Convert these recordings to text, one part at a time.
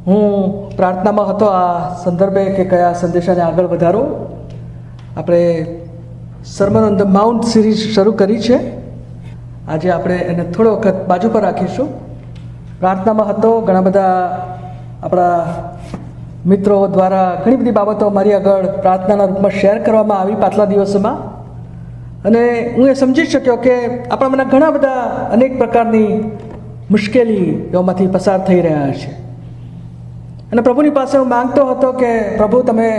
હું પ્રાર્થનામાં હતો આ સંદર્ભે કે કયા સંદેશાને આગળ વધારું. આપણે સર્મન ઓન ધ માઉન્ટ સિરીઝ શરૂ કરી છે. આજે આપણે એને થોડો વખત બાજુ પર રાખીશું. પ્રાર્થનામાં હતો, ઘણા બધા આપણા મિત્રો દ્વારા ઘણી બધી બાબતો મારી આગળ પ્રાર્થનાના રૂપમાં શેર કરવામાં આવી પાછલા દિવસોમાં, અને હું એ સમજી શક્યો કે આપણામાંના ઘણા બધા અનેક પ્રકારની મુશ્કેલીઓમાંથી પસાર થઈ રહ્યા છે. અને પ્રભુની પાસે હું માંગતો હતો કે પ્રભુ, તમે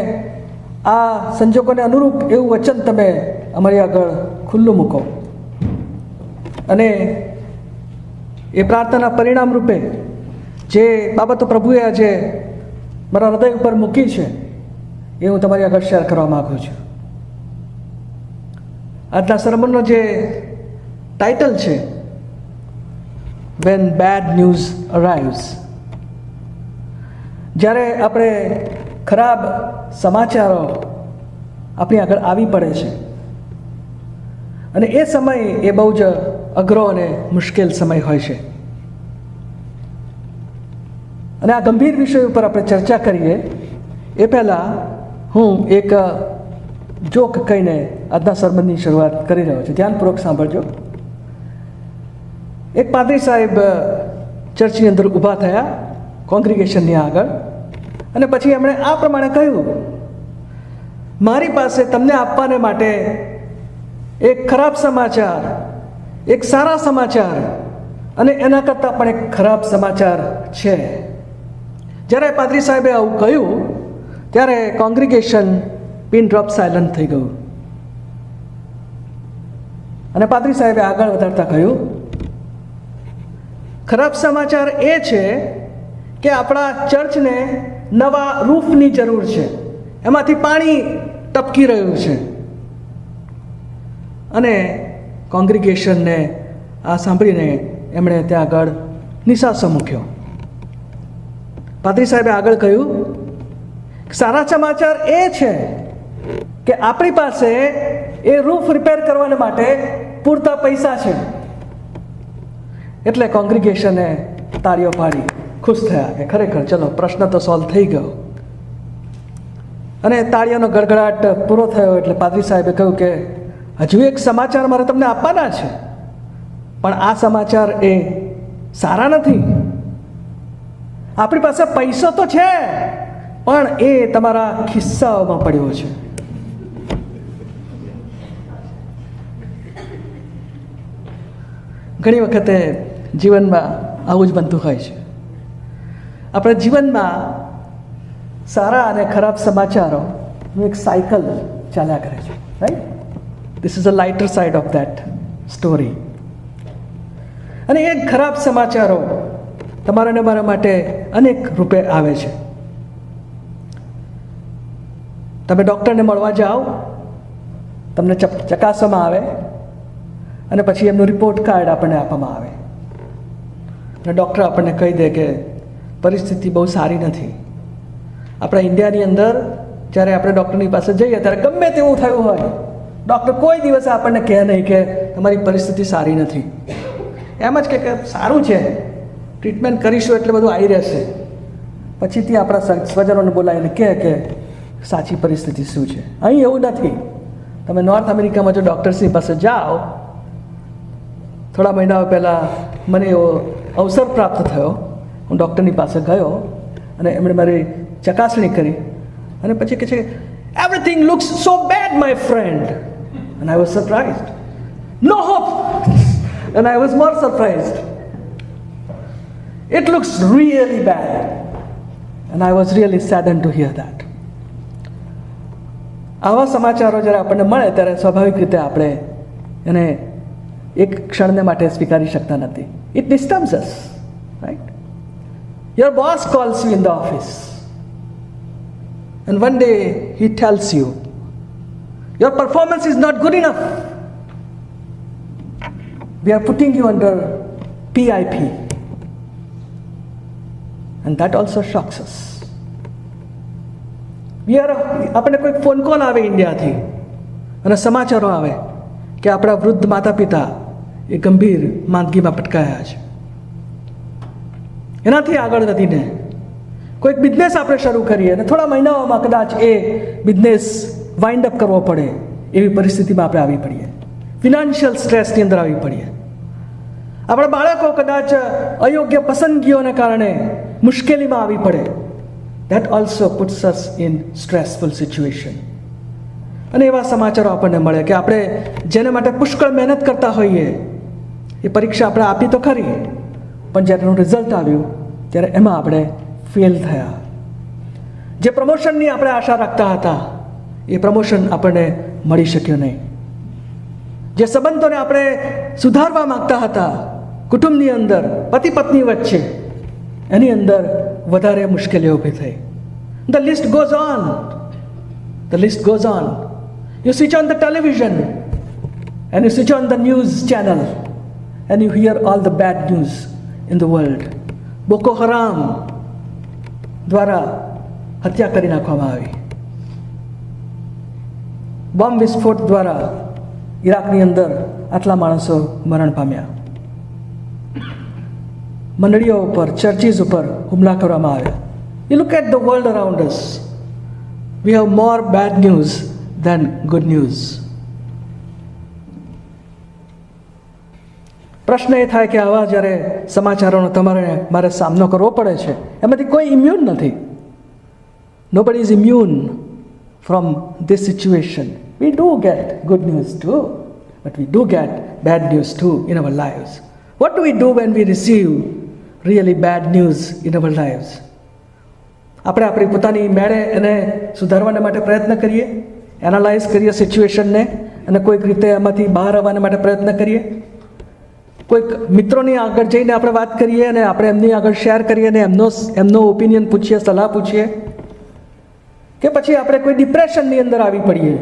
આ સંજોગોને અનુરૂપ એવું વચન તમે અમારી આગળ ખુલ્લું મૂકો, અને એ પ્રાર્થનાના પરિણામ રૂપે જે બાબતો પ્રભુએ આજે મારા હૃદય ઉપર મૂકી છે એ હું તમારી આગળ શેર કરવા માગું છું. આજના સરમનનો જે ટાઇટલ છે, વેન બેડ ન્યૂઝ અરાઇવ્સ. જ્યારે આપણે ખરાબ સમાચારો આપણી આગળ આવી પડે છે, અને એ સમય એ બહુ જ અઘરો અને મુશ્કેલ સમય હોય છે. અને આ ગંભીર વિષય ઉપર આપણે ચર્ચા કરીએ એ પહેલાં હું એક જોક કહીને આજના સરમનની શરૂઆત કરી રહ્યો છું. ધ્યાનપૂર્વક સાંભળજો. એક પાદરી સાહેબ ચર્ચની અંદર ઊભા થયા કોંગ્રીગેશનની આગળ, અને પછી એમણે આ પ્રમાણે કહ્યું, મારી પાસે તમને આપવાને માટે એક ખરાબ સમાચાર, એક સારા સમાચાર અને એના કરતાં પણ એક ખરાબ સમાચાર છે. જ્યારે પાદરી સાહેબે આવું કહ્યું ત્યારે કોંગ્રીગેશન પિન ડ્રોપ સાયલન્ટ થઈ ગયું, અને પાદરી સાહેબે આગળ વધારતા કહ્યું, ખરાબ સમાચાર એ છે કે આપણા ચર્ચને નવા રૂફની જરૂર છે, એમાંથી પાણી ટપકી રહ્યું છે. અને કોંગ્રીગેશનને આ સાંભળીને એમણે ત્યાં આગળ નિસાસો મૂક્યો. પાદરી સાહેબે આગળ કહ્યું, સારા સમાચાર એ છે કે આપણી પાસે એ રૂફ રિપેર કરવાને માટે પૂરતા પૈસા છે. એટલે કોંગ્રીગેશને તાળીઓ પાડી ખુશ થયા કે ખરેખર ચલો પ્રશ્ન તો સોલ્વ થઈ ગયો. અને તાળીઓનો ગડગડાટ પૂરો થયો એટલે પાદરી સાહેબે કહ્યું કે હજુ એક સમાચાર મારે તમને આપવાના છે, પણ આ સમાચાર એ સારા નથી. આપણી પાસે પૈસો તો છે, પણ એ તમારા ખિસ્સાઓમાં પડ્યો છે. ઘણી વખતે જીવનમાં આવું જ બનતું હોય છે. આપણા જીવનમાં સારા અને ખરાબ સમાચારોનું એક સાયકલ ચાલ્યા કરે છે, right? This is a lighter side of that story. અને એ ખરાબ સમાચારો તમારા ને મારા માટે અનેક રૂપે આવે છે. તમે ડૉક્ટરને મળવા જાઓ, તમને ચકાસવામાં આવે, અને પછી એમનું રિપોર્ટ કાર્ડ આપણને આપવામાં આવે, અને ડૉક્ટર આપણને કહી દે કે પરિસ્થિતિ બહુ સારી નથી. આપણા ઇન્ડિયાની અંદર જ્યારે આપણે ડૉક્ટરની પાસે જઈએ ત્યારે ગમે તેવું થયું હોય, ડૉક્ટર કોઈ દિવસે આપણને કહે નહીં કે તમારી પરિસ્થિતિ સારી નથી. એમ જ કે સારું છે, ટ્રીટમેન્ટ કરીશું એટલે બધું આવી રહેશે. પછીથી આપણા સ્વજનોને બોલાવીને કહે કે સાચી પરિસ્થિતિ શું છે. અહીં એવું નથી. તમે નોર્થ અમેરિકામાં જો ડૉક્ટર્સની પાસે જાઓ, થોડા મહિનાઓ પહેલાં મને એવો અવસર પ્રાપ્ત થયો. હું ડૉક્ટરની પાસે ગયો અને એમણે મારી ચકાસણી કરી, અને પછી કહે છે, everything looks so bad my friend. And I was surprised. No hope. And I was more surprised. It looks really bad. And I was really saddened to hear that. આવા સમાચારો જ્યારે આપણને મળે ત્યારે સ્વાભાવિક રીતે આપણે એને એક ક્ષણને માટે સ્વીકારી શકતા નથી. It disturbs us, right? Your boss calls you in the office, and one day he tells you, your performance is not good enough. We are putting you under PIP. And that also shocks us. આપણને કોઈ phone call આવે ઇન્ડિયાથી, અને સમાચારો આવે કે આપણા વૃદ્ધ માતા પિતા એ ગંભીર માંદગીમાં પટકાયા છે. એનાથી આગળ વધીને કોઈક બિઝનેસ આપણે શરૂ કરીએ અને થોડા મહિનાઓમાં કદાચ એ બિઝનેસ વાઇન્ડ અપ કરવો પડે એવી પરિસ્થિતિમાં આપણે આવી પડીએ, ફિનાન્શિયલ સ્ટ્રેસની અંદર આવી પડીએ. આપણા બાળકો કદાચ અયોગ્ય પસંદગીઓને કારણે મુશ્કેલીમાં આવી પડે. That also puts us in stressful situation. અને એવા સમાચારો આપણને મળે કે આપણે જેને માટે પુષ્કળ મહેનત કરતા હોઈએ એ પરીક્ષા આપણે આપી તો ખરી, પણ જ્યારે એનું રિઝલ્ટ આવ્યું ત્યારે એમાં આપણે ફેલ થયા. જે પ્રમોશનની આપણે આશા રાખતા હતા એ પ્રમોશન આપણને મળી શક્યું નહીં. જે સંબંધોને આપણે સુધારવા માંગતા હતા કુટુંબની અંદર, પતિ પત્ની વચ્ચે, એની અંદર વધારે મુશ્કેલીઓ ઊભી થઈ. The list goes on, the list goes on. You switch on the television and you switch on the news channel and you hear all the bad news in the world. Boko Haram દ્વારા હત્યા કરી નાખવામાં આવી. Bomb વિસ્ફોટ દ્વારા ઈરાકની અંદર આટલા માણસો મરણ પામ્યા. મંડળીઓ ઉપર, ચર્ચીસ ઉપર હુમલા કરવામાં આવ્યા. You look at the world around us. We have more bad news than good news. પ્રશ્ન એ થાય કે આવા જ્યારે સમાચારોનો મારે સામનો કરવો પડે છે, એમાંથી કોઈ ઇમ્યુન નથી. Nobody is immune from this situation. We do get good news too, but we do get bad news too in our lives. What do we do when we receive really bad news in our lives? આપણે આપણી પોતાની મેળે એને સુધારવાને માટે પ્રયત્ન કરીએ, analyse કરીએ સિચ્યુએશનને અને કોઈક રીતે એમાંથી બહાર આવવાને માટે પ્રયત્ન કરીએ. કોઈક મિત્રોની આગળ જઈને આપણે વાત કરીએ અને આપણે એમની આગળ શેર કરીએ અને એમનો ઓપિનિયન પૂછીએ, સલાહ પૂછીએ, કે પછી આપણે કોઈ ડિપ્રેશનની અંદર આવી પડીએ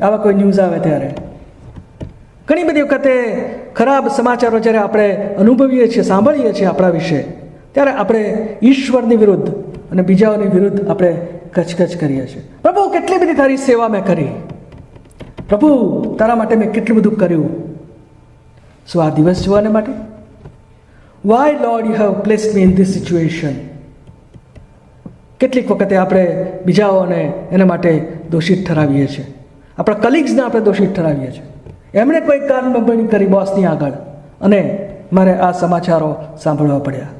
આવા કોઈ ન્યૂઝ આવે ત્યારે. ઘણી બધી વખતે ખરાબ સમાચારો જ્યારે આપણે અનુભવીએ છીએ, સાંભળીએ છીએ આપણા વિશે, ત્યારે આપણે ઈશ્વરની વિરુદ્ધ અને બીજાઓની વિરુદ્ધ આપણે કચકચ કરીએ છીએ. પ્રભુ, કેટલી બધી તારી સેવા મેં કરી, પ્રભુ તારા માટે મેં કેટલું બધું કર્યું. શું આ દિવસ જોવાને માટે? Why Lord you have placed me in this situation. કેટલીક વખતે આપણે બીજાઓને એના માટે દોષિત ઠરાવીએ છીએ, આપણા કલીગ્સને આપણે દોષિત ઠરાવીએ છીએ. એમણે કોઈ કારણબંધી કરી બોસની આગળ અને મારે આ સમાચારો સાંભળવા પડ્યા.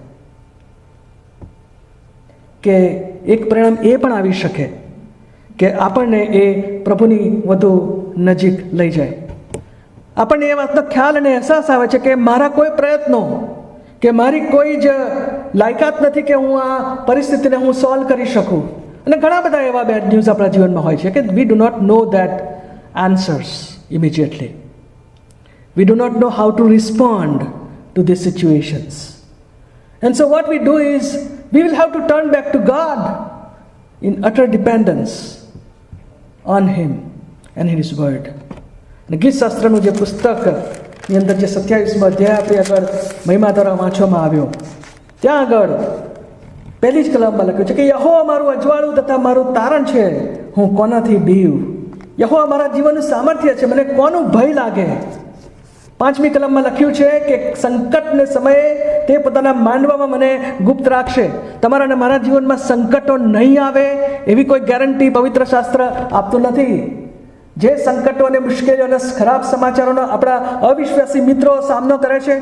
કે એક પરિણામ એ પણ આવી શકે કે આપણને એ પ્રભુની વધુ નજીક લઈ જાય. આપણને એ વાતનો ખ્યાલ અને અહેસાસ આવે છે કે મારા કોઈ પ્રયત્નો કે મારી કોઈ જ લાયકાત નથી કે હું આ પરિસ્થિતિને હું સોલ્વ કરી શકું. અને ઘણા બધા એવા બેડ ન્યૂઝ આપણા જીવનમાં હોય છે કે we do not know that answers immediately. We do not know how to respond to this situations. And so what we do is we will have to turn back to God in utter dependence on Him and His Word. અને ગીત શાસ્ત્રનું જે પુસ્તકની અંદર જે 27મો અધ્યાય આપણી આગળ મહિમા દ્વારા વાંચવામાં આવ્યો, ત્યાં આગળ પહેલી જ કલમમાં લખ્યું છે કે યહોવા મારું અજવાળું તથા મારું તારણ છે, હું કોનાથી બીવું. યહોવા મારા જીવનનું સામર્થ્ય છે, મને કોનું ભય લાગે. 5મી કલમમાં લખ્યું છે કે સંકટને સમયે તે પોતાના માંડવામાં મને ગુપ્ત રાખશે. તમારા અને મારા જીવનમાં સંકટો નહીં આવે એવી કોઈ ગેરંટી પવિત્ર શાસ્ત્ર આપતું નથી. જે સંકટો અને મુશ્કેલીઓ અને ખરાબ સમાચારોનો આપણા અવિશ્વાસી મિત્રો સામનો કરે છે,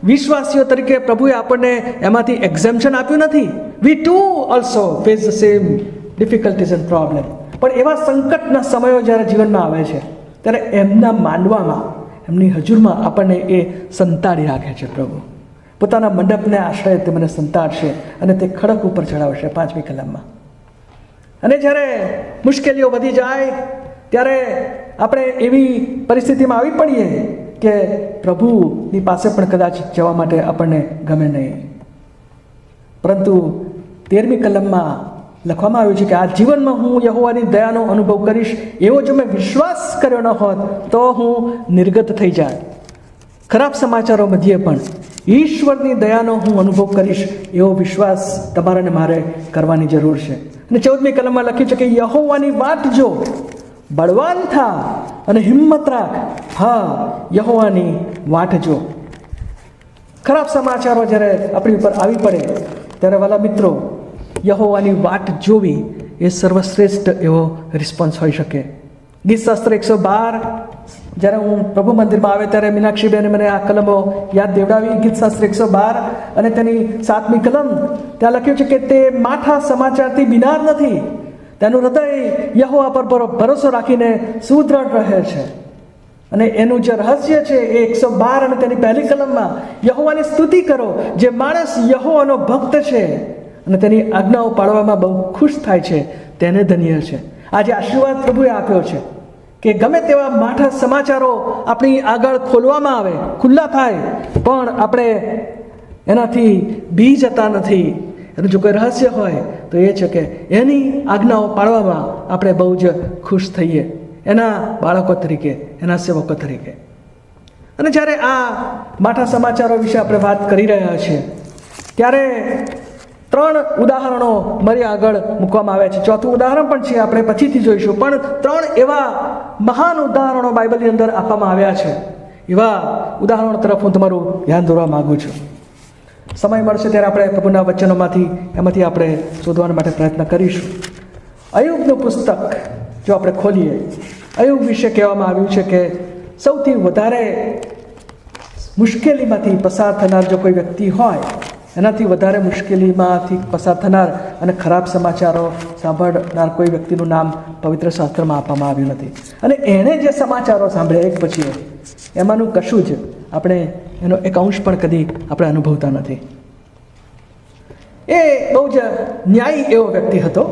વિશ્વાસીઓ તરીકે પ્રભુએ આપણને એમાંથી એક્ઝેમ્પશન આપ્યું નથી. We too also face the same difficulties and problem. પણ એવા સંકટના સમયો જ્યારે જીવનમાં આવે છે ત્યારે એમના માંડવામાં, એમની હજુરમાં આપણને એ સંતાડી રાખે છે. પ્રભુ પોતાના મંડપને આશ્રય તે મને સંતાડશે અને તે ખડક ઉપર ચડાવશે. 5મી કલમમાં. અને જ્યારે મુશ્કેલીઓ વધી જાય ત્યારે આપણે એવી પરિસ્થિતિમાં આવી પડીએ કે પ્રભુની પાસે પણ કદાચ જવા માટે આપણને ગમે નહીં. પરંતુ 13મી કલમમાં લખવામાં આવ્યું છે કે આ જીવનમાં હું યહોવાની દયાનો અનુભવ કરીશ, એવો જો મેં વિશ્વાસ કર્યો ન હોત તો હું નિર્ગત થઈ જાય. ખરાબ સમાચારો મધ્યે પણ ઈશ્વરની દયાનો હું અનુભવ કરીશ એવો વિશ્વાસ તમારે ને મારે કરવાની જરૂર છે. અને 14મી કલમમાં લખ્યું છે કે યહોવાની વાટ જો, બળવાન થા અને હિંમત રાખ, હા યહોવાની વાટ જો. ખરાબ સમાચારો જ્યારે આપણી ઉપર આવી પડે ત્યારે વાલા મિત્રો, યહોવાની વાટ જોવી એ સર્વશ્રેષ્ઠ એવો રિસ્પોન્સ હોઈ શકે. ગીતશાસ્ત્ર 112, જ્યારે હું પ્રભુ મંદિરમાં આવે ત્યારે મીનાક્ષીબેને મને આ કલમો યાદ દેવડાવી. ગીતશાસ્ત્ર 112 અને તેની 7મી કલમ, ત્યાં લખ્યું છે કે તે માઠા સમાચારથી બીમાર નથી, તેનું હૃદય યહોવા પર ભરોસો રાખીને સુદૃઢ રહે છે. અને એનું જે રહસ્ય છે એ 112 અને તેની 1લી કલમમાં, યહોવાની સ્તુતિ કરો. જે માણસ યહોવાનો ભક્ત છે અને તેની આજ્ઞાઓ પાળવામાં બહુ ખુશ થાય છે, તેને ધન્ય છે. આજે આશીર્વાદ પ્રભુએ આપ્યો છે કે ગમે તેવા માઠા સમાચારો આપણી આગળ ખોલવામાં આવે, ખુલ્લા થાય, પણ આપણે એનાથી બી જતા નથી. એનું જો કોઈ રહસ્ય હોય તો એ છે કે એની આજ્ઞાઓ પાળવામાં આપણે બહુ જ ખુશ થઈએ, એના બાળકો તરીકે, એના સેવકો તરીકે. અને જ્યારે આ માઠા સમાચારો વિશે આપણે વાત કરી રહ્યા છીએ ત્યારે 3 ઉદાહરણો મારી આગળ મૂકવામાં આવ્યા છે. 4થું ઉદાહરણ પણ છે, આપણે પછીથી જોઈશું. પણ 3 એવા મહાન ઉદાહરણો બાઇબલની અંદર આપવામાં આવ્યા છે. એવા ઉદાહરણો તરફ હું તમારું ધ્યાન દોરવા માગું છું. સમય મળશે ત્યારે આપણે પ્રભુના વચનોમાંથી એમાંથી આપણે શોધવા માટે પ્રયત્ન કરીશું. અય્યુબનું પુસ્તક જો આપણે ખોલીએ, અય્યુબ વિશે કહેવામાં આવ્યું છે કે સૌથી વધારે મુશ્કેલીમાંથી પસાર થનાર જો કોઈ વ્યક્તિ હોય, એનાથી વધારે મુશ્કેલીમાંથી પસાર થનાર અને ખરાબ સમાચારો સાંભળનાર કોઈ વ્યક્તિનું નામ પવિત્ર શાસ્ત્રમાં આપવામાં આવ્યું નથી. અને એણે જે સમાચારો સાંભળ્યા એક પછી એક, એમાંનું કશું જ આપણે એનો એક અંશ પણ કદી આપણે અનુભવતા નથી. એ બહુ જ ન્યાયી એવો વ્યક્તિ હતો,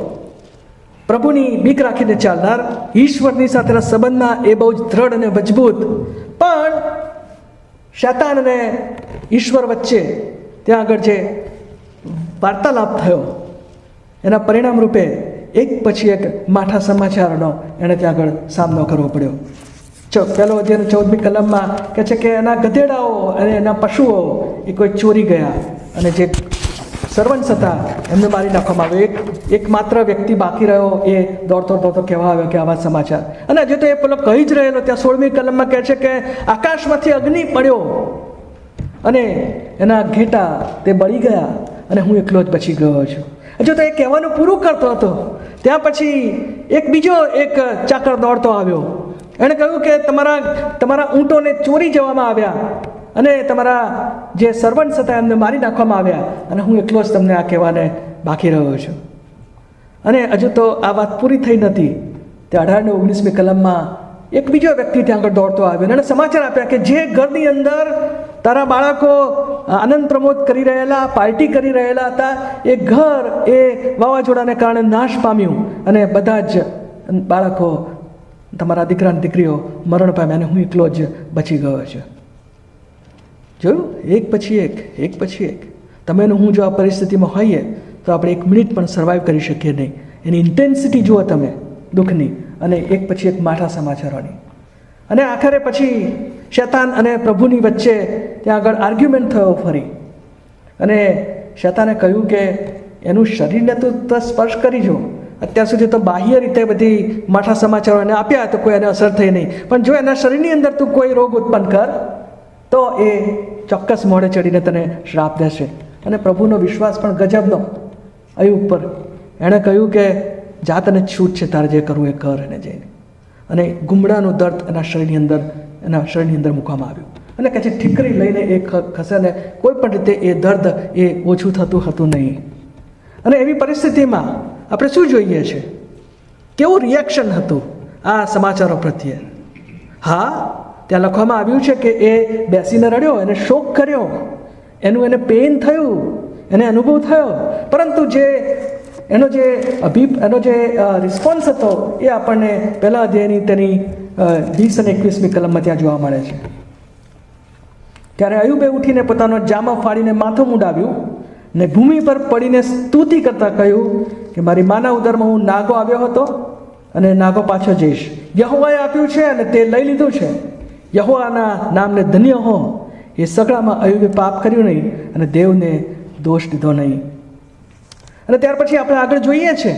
પ્રભુની બીક રાખીને ચાલનાર, ઈશ્વરની સાથેના સંબંધમાં એ બહુ જ દ્રઢ અને મજબૂત. પણ શૈતાન અને ઈશ્વર વચ્ચે ત્યાં આગળ જે વાર્તાલાપ થયો, એના પરિણામ રૂપે એક પછી એક માઠા સમાચારનો એણે ત્યાં આગળ સામનો કરવો પડ્યો. પહેલો અધ્યાય 14મી કલમમાં કહે છે કે એના ગધેડાઓ અને એના પશુઓ એ કોઈ ચોરી ગયા અને જે સર્વન્ટ્સ હતા એમને મારી નાખવામાં આવ્યો. એક માત્ર વ્યક્તિ બાકી રહ્યો, એ દોડતો કહેવા આવ્યો કે આવા સમાચાર. અને હજુ તો એ પેલો કહી જ રહેલો, ત્યાં 16મી કલમમાં કહે છે કે આકાશમાંથી અગ્નિ પડ્યો અને એના ઘેટા તે બળી ગયા અને હું એકલો જ બચી ગયો છું. હજુ તો એ કહેવાનું પૂરું કરતો હતો, ત્યાં પછી બીજો એક ચાકર દોડતો આવ્યો. એણે કહ્યું કે તમારા ઊંટોને ચોરી જવામાં આવ્યા અને તમારા જે સર્વન્ટ્સ હતા એમને મારી નાખવામાં આવ્યા અને હું એકલો જ તમને આ કહેવાને બાકી રહ્યો છું. અને હજુ તો આ વાત પૂરી થઈ નથી. તે 18 અને 19મી કલમમાં એક બીજો વ્યક્તિ ત્યાં આગળ દોડતો આવ્યો અને સમાચાર આપ્યા કે જે ઘરની અંદર તારા બાળકો આનંદ પ્રમોદ કરી રહેલા, પાર્ટી કરી રહેલા હતા, એ ઘર એ વાવાઝોડાને કારણે નાશ પામ્યું અને બધા જ બાળકો, તમારા દીકરા અને દીકરીઓ મરણ પામ્યા અને હું એકલો જ બચી ગયો છું. જોયું? એક પછી એક. તમે હું જો આ પરિસ્થિતિમાં હોઈએ તો આપણે 1 મિનિટ પણ સર્વાઈવ કરી શકીએ નહીં. એની ઇન્ટેન્સિટી જુઓ તમે દુઃખની, અને એક પછી એક માઠા સમાચારોની. અને આખરે પછી શૈતાન અને પ્રભુની વચ્ચે ત્યાં આગળ આર્ગ્યુમેન્ટ થયો ફરી. અને શૈતાને કહ્યું કે એનું શરીરને તું સ્પર્શ કરી જો. અત્યાર સુધી તો બાહ્ય રીતે બધી માઠા સમાચારો એને આપ્યા તો કોઈ એને અસર થઈ નહીં, પણ જો એના શરીરની અંદર તું કોઈ રોગ ઉત્પન્ન કર તો એ ચોક્કસ મોઢે ચડીને તને શ્રાપ દેશે. અને પ્રભુનો વિશ્વાસ પણ ગજબનો અય્યુબ પર. એણે કહ્યું કે જા, તને છૂટ છે, તારે જે કરવું એ કર. એને જઈને અને ગુમડાનું દર્દ એના શરીરની અંદર મૂકવામાં આવ્યું. અને કહે છે ઠીકરી લઈને એ ખસે ને કોઈ પણ રીતે એ દર્દ એ ઓછું થતું હતું નહીં. અને એવી પરિસ્થિતિમાં આપણે શું જોઈએ છે? કેવું રિએક્શન હતું આ સમાચારો પ્રત્યે? હા, ત્યાં લખવામાં આવ્યું છે કે એ બેસીને રડ્યો, એને શોક કર્યો, એને પેઇન થયું, એને અનુભવ થયો, પરંતુ એનો જે રિસ્પોન્સ હતો એ આપણને પહેલા અધ્યાયની તેની 20 અને 21મી કલમમાં ત્યાં જોવા મળે છે. ત્યારે અય્યુબે ઉઠીને પોતાનો જામો ફાડીને માથું મુંડાવ્યું ને ભૂમિ પર પડીને સ્તુતિ કરતા કહ્યું કે મારી માના ઉદરમાં હું નાગો આવ્યો હતો અને નાગો પાછો જઈશ. યહોવાએ આપ્યું છે અને તે લઈ લીધું છે. યહોવાના નામને ધન્ય હો. એ સગડામાં અય્યુબે પાપ કર્યું નહીં અને દેવને દોષ દીધો નહીં. અને ત્યાર પછી આપણે આગળ જોઈએ છે,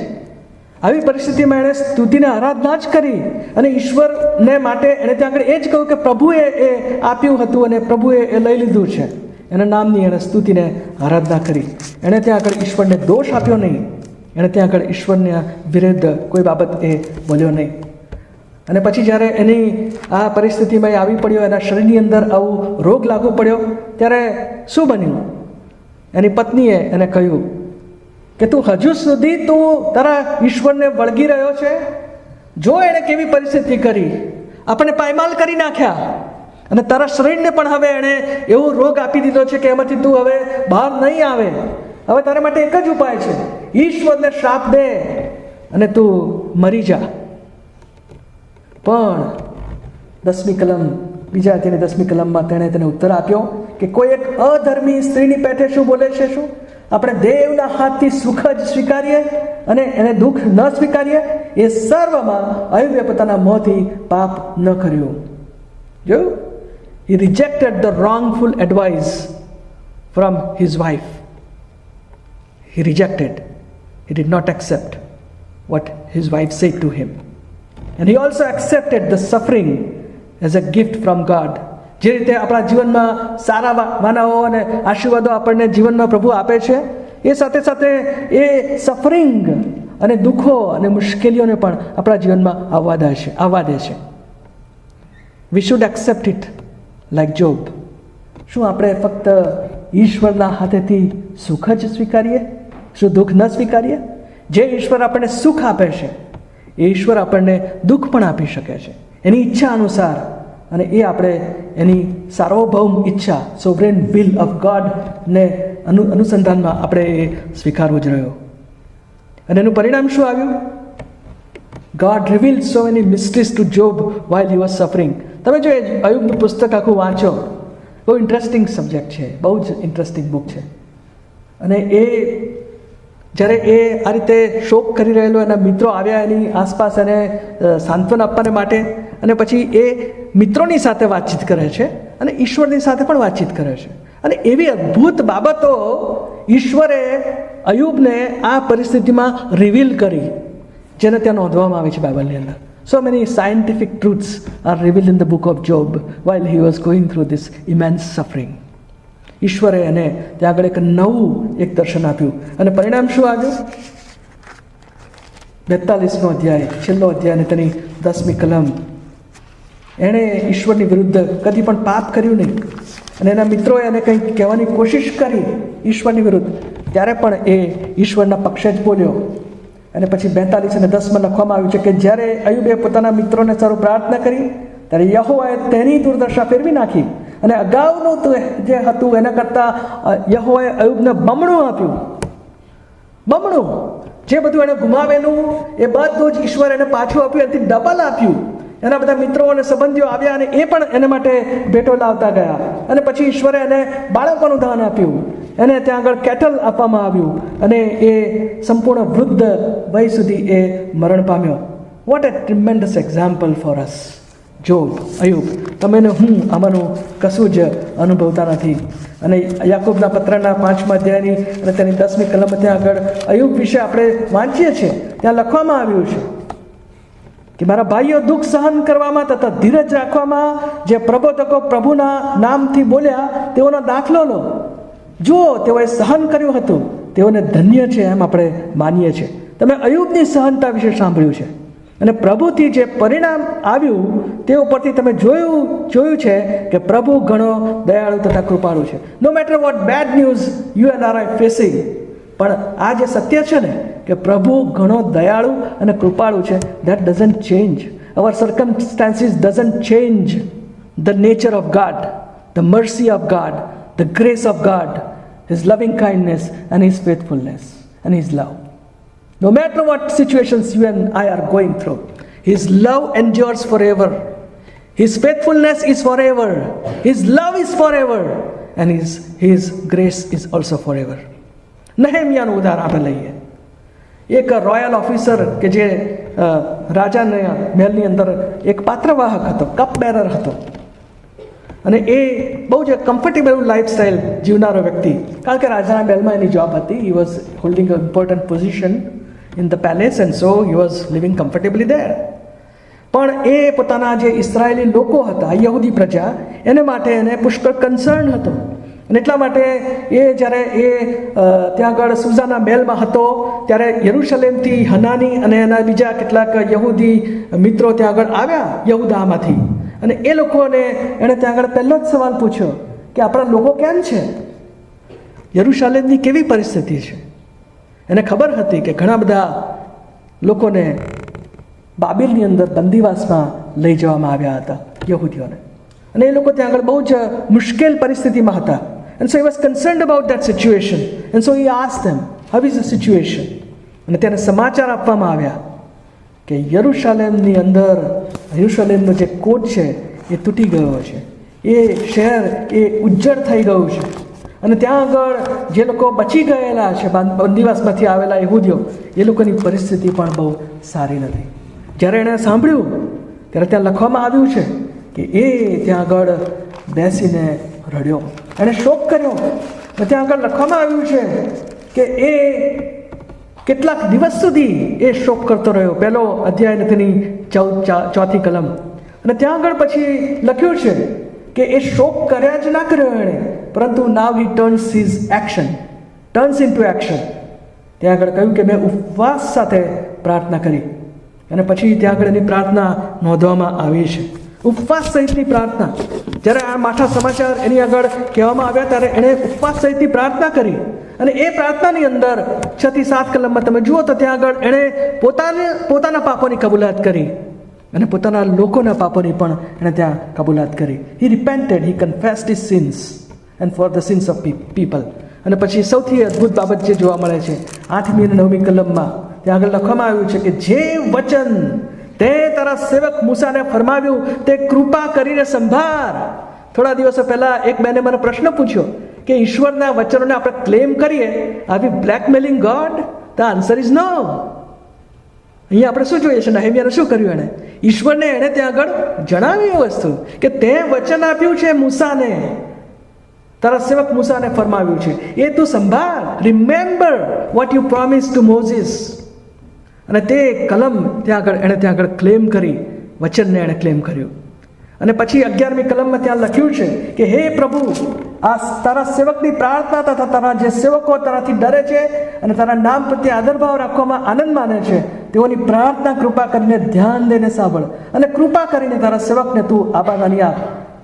આવી પરિસ્થિતિમાં એણે સ્તુતિને આરાધના જ કરી અને ઈશ્વરને માટે એણે ત્યાં આગળ એ જ કહ્યું કે પ્રભુએ એ આપ્યું હતું અને પ્રભુએ એ લઈ લીધું છે. એના નામની એણે સ્તુતિને આરાધના કરી. એણે ત્યાં આગળ ઈશ્વરને દોષ આપ્યો નહીં, એણે ત્યાં આગળ ઈશ્વરના વિરુદ્ધ કોઈ બાબત એ બોલ્યો નહીં. અને પછી જ્યારે એની આ પરિસ્થિતિમાં એ આવી પડ્યો, એના શરીરની અંદર આવું રોગ લાગુ પડ્યો, ત્યારે શું બન્યું? એની પત્નીએ એને કહ્યું કે તું હજુ સુધી તું તારા ઈશ્વરને વળગી રહ્યો છે? જો એણે કેવી પરિસ્થિતિ કરી, આપણને પાયમાલ કરી નાખ્યા, અને તારા શરીરને પણ હવે એણે એવો રોગ આપી દીધો છે કે એમાંથી તું હવે બહાર નહીં આવે. હવે તારા માટે એક જ ઉપાય છે, ઈશ્વરને શ્રાપ દે અને તું મરી જા. પણ 10મી કલમ, બીજા અધ્યાયની 10મી કલમમાં તેણે તેને ઉત્તર આપ્યો કે કોઈ એક અધર્મી સ્ત્રીની પેઠે શું બોલે છે? શું આપણે દેવના હાથથી સુખ જ સ્વીકારીએ અને એને દુઃખ ન સ્વીકારીએ? એ સર્વમાં અયુબે પોતાના મોંથી પાપ ન કર્યું. જોયું? He rejected the wrongful advice from his wife. He rejected. He did not accept what his wife said to him. And he also accepted the suffering as a gift from God. જે રીતે આપણા જીવનમાં સારા માનવો અને આશીર્વાદો આપણને જીવનમાં પ્રભુ આપે છે, એ સાથે સાથે એ સફરિંગ અને દુઃખો અને મુશ્કેલીઓને પણ આપણા જીવનમાં આવવા દે છે. We should accept it like job. શું આપણે ફક્ત ઈશ્વરના હાથેથી સુખ જ સ્વીકારીએ? શું દુઃખ ન સ્વીકારીએ? જે ઈશ્વર આપણને સુખ આપે છે, એ ઈશ્વર આપણને દુઃખ પણ આપી શકે છે એની ઈચ્છા અનુસાર. અને એ આપણે એની સાર્વભૌમ ઈચ્છા, સોવરેન વિલ ઓફ ગોડને અનુસંધાનમાં આપણે એ સ્વીકારવું જ રહ્યો. અને એનું પરિણામ શું આવ્યું? God revealed so many mysteries to Job while he was suffering. તમે જો અયુબનું પુસ્તક આખું વાંચો, બહુ ઇન્ટરેસ્ટિંગ સબ્જેક્ટ છે, બહુ જ ઇન્ટરેસ્ટિંગ બુક છે. અને એ જ્યારે એ આ રીતે શોક કરી રહેલો, એના મિત્રો આવ્યા એની આસપાસ એને સાંત્વન આપવાને માટે, અને પછી એ મિત્રોની સાથે વાતચીત કરે છે અને ઈશ્વરની સાથે પણ વાતચીત કરે છે. અને એવી અદ્ભુત બાબતો ઈશ્વરે અયુબને આ પરિસ્થિતિમાં રિવીલ કરી, જેને ત્યાં નોંધવામાં આવી છે બાઇબલની અંદર. So many scientific truths are revealed in the book of Job while he was going through this immense suffering. ઈશ્વરે એને ત્યાં આગળ એક નવું દર્શન આપ્યું. અને પરિણામ શું આવ્યું? 42નો અધ્યાય, છેલ્લો અધ્યાય અને તેની 10મી કલમ. એણે ઈશ્વરની વિરુદ્ધ કદી પણ પાપ કર્યું નહીં, અને એના મિત્રોએ એને કંઈક કહેવાની કોશિશ કરી ઈશ્વરની વિરુદ્ધ, ત્યારે પણ એ ઈશ્વરના પક્ષે જ બોલ્યો. અને પછી 42 અને 10માં લખવામાં આવ્યું છે કે જ્યારે અયુબે પોતાના મિત્રોને સારું પ્રાર્થના કરી, ત્યારે યહોવાએ તેની દુર્દશા ફેરવી નાખી, અને અગાઉનું જે હતું એના કરતાં યહોવાએ અયુબને બમણું આપ્યું. બમણું જે બધું એને ગુમાવેલું એ બધું જ ઈશ્વર એને પાછું આપ્યું, એનાથી ડબલ આપ્યું. એના બધા મિત્રો અને સંબંધીઓ આવ્યા અને એ પણ એના માટે ભેટો લાવતા ગયા. અને પછી ઈશ્વરે એને બાળકોનું દાન આપ્યું, એને ત્યાં આગળ કેટલ આપવામાં આવ્યું, અને એ સંપૂર્ણ વૃદ્ધ વય સુધી એ મરણ પામ્યો. What a tremendous example for us. Job, Ayub, તમે ને હું આમાંનું કશું જ અનુભવતા નથી. અને યાકૂબના પત્રના 5મા અધ્યાયની અને તેની 10મી કલમ ત્યાં આગળ અયુબ વિશે આપણે વાંચીએ છીએ, ત્યાં લખવામાં આવ્યું છે કે મારા ભાઈઓ, દુઃખ સહન કરવામાં તથા ધીરજ રાખવામાં જે પ્રબોધકો પ્રભુના નામથી બોલ્યા તેઓનો દાખલો લો. જો તેઓએ સહન કર્યું હતું, તેઓને ધન્ય છે એમ આપણે માનીએ છીએ. તમે અયુબની સહનતા વિશે સાંભળ્યું છે, અને પ્રભુથી જે પરિણામ આવ્યું તે ઉપરથી તમે જોયું છે કે પ્રભુ ઘણો દયાળુ તથા કૃપાળુ છે. No matter what bad news you and are facing, પણ આ જે સત્ય છે ને કે પ્રભુ ઘણો દયાળુ અને કૃપાળુ છે, that doesn't change. Our circumstances doesn't change the nature of God, the mercy of God, the grace of God, His loving kindness and His faithfulness and His love. No matter what situations you and I are going through, His love endures forever. His faithfulness is forever. His love is forever. And His grace is also forever. નહેમિયાનું ઉદાહરણ આપણે લઈએ. એક royal officer કે જે રાજાના મહેલની અંદર એક પાત્રવાહક હતો, કપ બેરર હતો, અને એ બહુ જ કમ્ફર્ટેબલ લાઈફસ્ટાઈલ જીવનારો વ્યક્તિ, કારણ કે રાજાના મહેલમાં એની જોબ હતી. He was holding a important position in the palace and so he was living comfortably there. પણ એ પોતાના જે ઇસરાયેલી લોકો હતા, યહૂદી પ્રજા, એને માટે એને પુષ્કળ કન્સર્ન હતો. અને એટલા માટે એ જ્યારે ત્યાં આગળ સુઝાના મહેલમાં હતો ત્યારે યરુશલેમથી હનાની અને એના બીજા કેટલાક યહૂદી મિત્રો ત્યાં આગળ આવ્યા યહૂદામાંથી, અને એ લોકોને એણે ત્યાં આગળ પહેલો જ સવાલ પૂછ્યો કે આપણા લોકો કેમ છે, યરુશલેમની કેવી પરિસ્થિતિ છે. એને ખબર હતી કે ઘણા બધા લોકોને બાબેલની અંદર બંદીવાસમાં લઈ જવામાં આવ્યા હતા યહૂદીઓને, અને એ લોકો ત્યાં આગળ બહુ જ મુશ્કેલ પરિસ્થિતિમાં હતા. And so he was concerned about that situation. And so he asked them, how is the situation? અને તેને સમાચાર આપવામાં આવ્યા કે યરુશલેમની અંદર યરુશલેમનો જે કોટ છે એ તૂટી ગયો છે, એ શહેર એ ઉજ્જડ થઈ ગયું છે, અને ત્યાં આગળ જે લોકો બચી ગયેલા છે બંદીવાસમાંથી આવેલા યહૂદીઓ, એ લોકોની પરિસ્થિતિ પણ બહુ સારી નથી. જ્યારે એણે સાંભળ્યું ત્યારે ત્યાં લખવામાં આવ્યું છે કે એ ત્યાં આગળ બેસીને રડ્યો, એણે શોક કર્યો. ત્યાં આગળ લખવામાં આવ્યું છે કે એ કેટલાક દિવસ સુધી એ શોક કરતો રહ્યો. પહેલો અધ્યાય તેની 4 કલમ. અને ત્યાં આગળ પછી લખ્યું છે કે એ શોક કર્યા જ ના કર્યો એણે, પરંતુ નાવ હી ટર્ન્સ ઇન્ટુ એક્શન. ત્યાં આગળ કહ્યું કે મેં ઉપવાસ સાથે પ્રાર્થના કરી, અને પછી ત્યાં આગળ એની પ્રાર્થના નોંધવામાં આવી છે, ઉપવાસ સહિતની પ્રાર્થના. જ્યારે આ માઠા સમાચાર એની આગળ કહેવામાં આવ્યા ત્યારે એણે ઉપવાસ સહિતની પ્રાર્થના કરી, અને એ પ્રાર્થનાની અંદર 6 થી 7 કલમમાં તમે જુઓ તો ત્યાં આગળ એણે પોતાના પાપોની કબૂલાત કરી, અને પોતાના લોકોના પાપોની પણ એણે ત્યાં કબૂલાત કરી. He repented, he confessed his sins and for the sins of people. અને પછી સૌથી અદ્ભુત બાબત જે જોવા મળે છે 8મી અને 9મી કલમમાં, ત્યાં આગળ લખવામાં આવ્યું છે કે જે વચન તે તારા સેવક મૂસાને ફરમાવ્યું તે કૃપા કરીને સંભાળ. થોડા દિવસો પહેલા એક બેને મને પ્રશ્ન પૂછ્યો કે ઈશ્વરના વચનોને આપણે ક્લેમ કરીએ, are we blackmailing God? The answer is no. અહીંયા આપણે શું જોઈએ છે, નહેમિયાને શું કર્યું એણે? ઈશ્વરને એણે ત્યાં આગળ જણાવી એ વસ્તુ કે તે વચન આપ્યું છે મૂસાને, તારા સેવક મૂસાને ફરમાવ્યું છે, એ તું સંભાળ. Remember what you promise to Moses. અને તે કલમ ત્યાં આગળ ક્લેમ કરી, વચનને એણે ક્લેમ કર્યું. અને પછી 11મી કલમમાં ત્યાં લખ્યું છે કે હે પ્રભુ, આ તારા સેવકની પ્રાર્થના તથા તારા જે સેવકો તારાથી ડરે છે અને તારા નામ પ્રત્યે આદરભાવ રાખવામાં આનંદ માને છે, તેઓની પ્રાર્થના કૃપા કરીને ધ્યાન દઈને સાંભળ, અને કૃપા કરીને તારા સેવકને તું આબાદાની આપ,